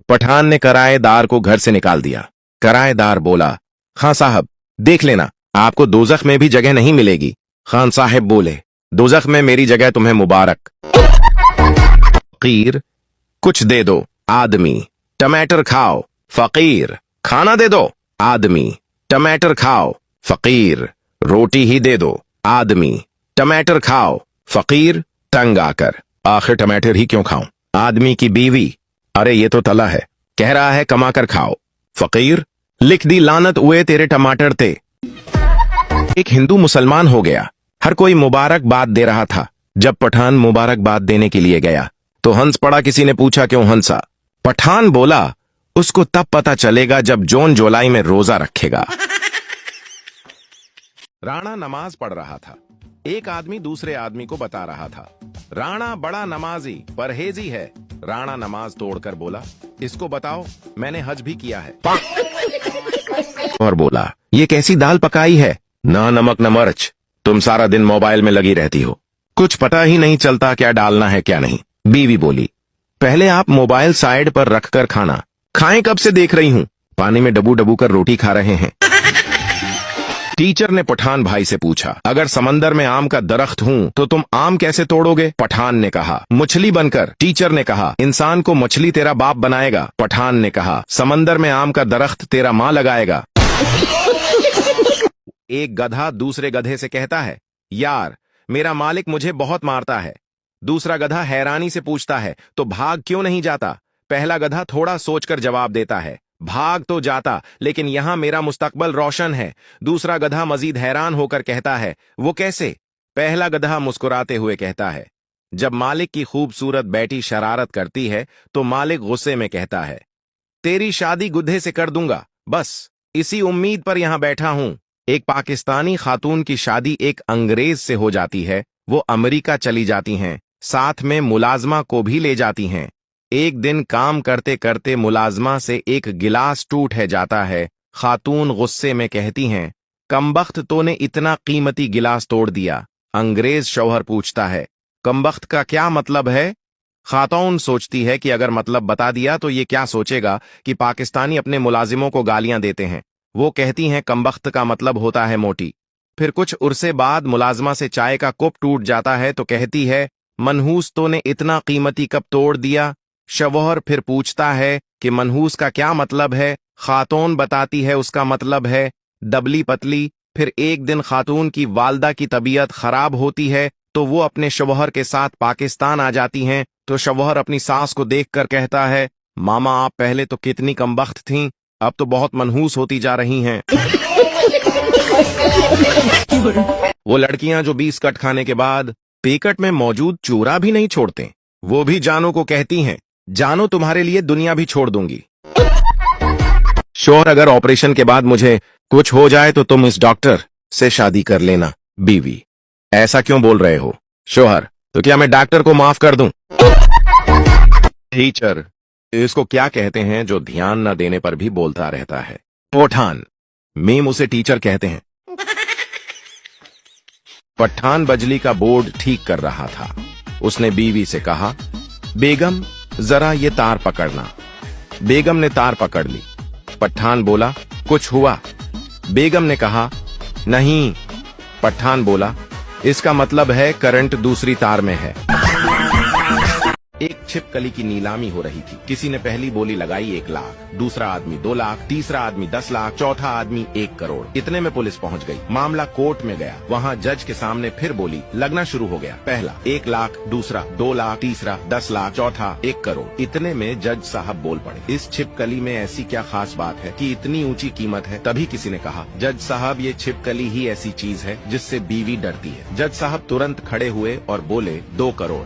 पठान ने किराएदार को घर से निकाल दिया। किराएदार बोला, खां साहब देख लेना, आपको दोजख में भी जगह नहीं मिलेगी। खान साहब बोले, दोजख में मेरी जगह तुम्हें मुबारक। फकीर, कुछ दे दो। आदमी, टमाटर खाओ। फकीर, खाना दे दो। आदमी, टमाटर खाओ। फकीर, रोटी ही दे दो। आदमी, टमाटर खाओ। फकीर, तंग आकर, आखिर टमाटर ही क्यों खाऊं? आदमी की बीवी, अरे ये तो तला है, कह रहा है कमा कर खाओ। फकीर, लिख दी लानत हुए तेरे टमाटर थे। एक हिंदू मुसलमान हो गया। हर कोई मुबारकबाद दे रहा था। जब पठान मुबारकबाद देने के लिए गया तो हंस पड़ा। किसी ने पूछा, क्यों हंसा? पठान बोला, उसको तब पता चलेगा जब जून जुलाई में रोजा रखेगा। राणा नमाज पढ़ रहा था। एक आदमी दूसरे आदमी को बता रहा था, राणा बड़ा नमाजी परहेजी है। राणा नमाज तोड़कर बोला, इसको बताओ, मैंने हज भी किया है। और बोला, ये कैसी दाल पकाई है, ना नमक न मिर्च। तुम सारा दिन मोबाइल में लगी रहती हो, कुछ पता ही नहीं चलता क्या डालना है क्या नहीं। बीवी बोली, पहले आप मोबाइल साइड पर रखकर खाना। खाएं कब से देख रही हूं, पानी में डबू डबू कर रोटी खा रहे हैं। टीचर ने पठान भाई से पूछा, अगर समंदर में आम का दरख्त हूं तो तुम आम कैसे तोड़ोगे? पठान ने कहा, मछली बनकर। टीचर ने कहा, इंसान को मछली तेरा बाप बनाएगा। पठान ने कहा, समंदर में आम का दरख्त तेरा माँ लगाएगा। एक गधा दूसरे गधे से कहता है, यार मेरा मालिक मुझे बहुत मारता है। दूसरा गधा हैरानी से पूछता है, तो भाग क्यों नहीं जाता? पहला गधा थोड़ा सोचकर जवाब देता है, भाग तो जाता, लेकिन यहां मेरा मुस्तकबल रोशन है। दूसरा गधा मजीद हैरान होकर कहता है, वो कैसे? पहला गधा मुस्कुराते हुए कहता है, जब मालिक की खूबसूरत बेटी शरारत करती है तो मालिक गुस्से में कहता है, तेरी शादी गुद्धे से कर दूंगा, बस इसी उम्मीद पर यहां बैठा हूं। एक पाकिस्तानी खातून की शादी एक अंग्रेज से हो जाती है। वो अमेरिका चली जाती हैं, साथ में मुलाजमा को भी ले जाती हैं। एक दिन काम करते करते मुलाजमा से एक गिलास टूट है जाता है। खातून गुस्से में कहती हैं, कमबख्त तो ने इतना कीमती गिलास तोड़ दिया। अंग्रेज शौहर पूछता है, कमबख्त का क्या मतलब है? खातून सोचती है कि अगर मतलब बता दिया तो ये क्या सोचेगा कि पाकिस्तानी अपने मुलाजिमों को गालियां देते हैं। वो कहती हैं, कमबख्त का मतलब होता है मोटी। फिर कुछ उरसे बाद मुलाजमा से चाय का कप टूट जाता है तो कहती है, मनहूस तो ने इतना कीमती कप तोड़ दिया। शौहर फिर पूछता है कि मनहूस का क्या मतलब है? खातून बताती है उसका मतलब है दबली पतली। फिर एक दिन खातून की वालदा की तबीयत खराब होती है तो वो अपने शौहर के साथ पाकिस्तान आ जाती हैं। तो शौहर अपनी सास को देखकर कहता है, मामा आप पहले तो कितनी कमबख्त थीं, अब तो बहुत मनहूस होती जा रही हैं। वो लड़कियां जो 20 कट खाने के बाद पेकट में मौजूद चूरा भी नहीं छोड़ते, वो भी जानों को कहती हैं, जानो तुम्हारे लिए दुनिया भी छोड़ दूंगी। शौहर, अगर ऑपरेशन के बाद मुझे कुछ हो जाए तो तुम इस डॉक्टर से शादी कर लेना। बीवी, ऐसा क्यों बोल रहे हो? शौहर, तो क्या मैं डॉक्टर को माफ कर दूं? टीचर, इसको क्या कहते हैं जो ध्यान न देने पर भी बोलता रहता है? पठान, मेम उसे टीचर कहते हैं। पठान बजली का बोर्ड ठीक कर रहा था। उसने बीवी से कहा, बेगम जरा ये तार पकड़ना। बेगम ने तार पकड़ ली। पठान बोला, कुछ हुआ? बेगम ने कहा, नहीं। पठान बोला, इसका मतलब है करंट दूसरी तार में है। एक छिपकली की नीलामी हो रही थी। किसी ने पहली बोली लगाई 1 लाख, दूसरा आदमी 2 लाख, तीसरा आदमी 10 लाख, चौथा आदमी 1 करोड़। इतने में पुलिस पहुंच गई। मामला कोर्ट में गया। वहां जज के सामने फिर बोली लगना शुरू हो गया। पहला 1 लाख, दूसरा 2 लाख, तीसरा 10 लाख, चौथा 1 करोड़। इतने में जज साहब बोल पड़े, इस छिपकली में ऐसी क्या खास बात है कि इतनी ऊंची कीमत है? तभी किसी ने कहा, जज साहब ये छिपकली ही ऐसी चीज है जिससे बीवी डरती है। जज साहब तुरंत खड़े हुए और बोले, 2 करोड़।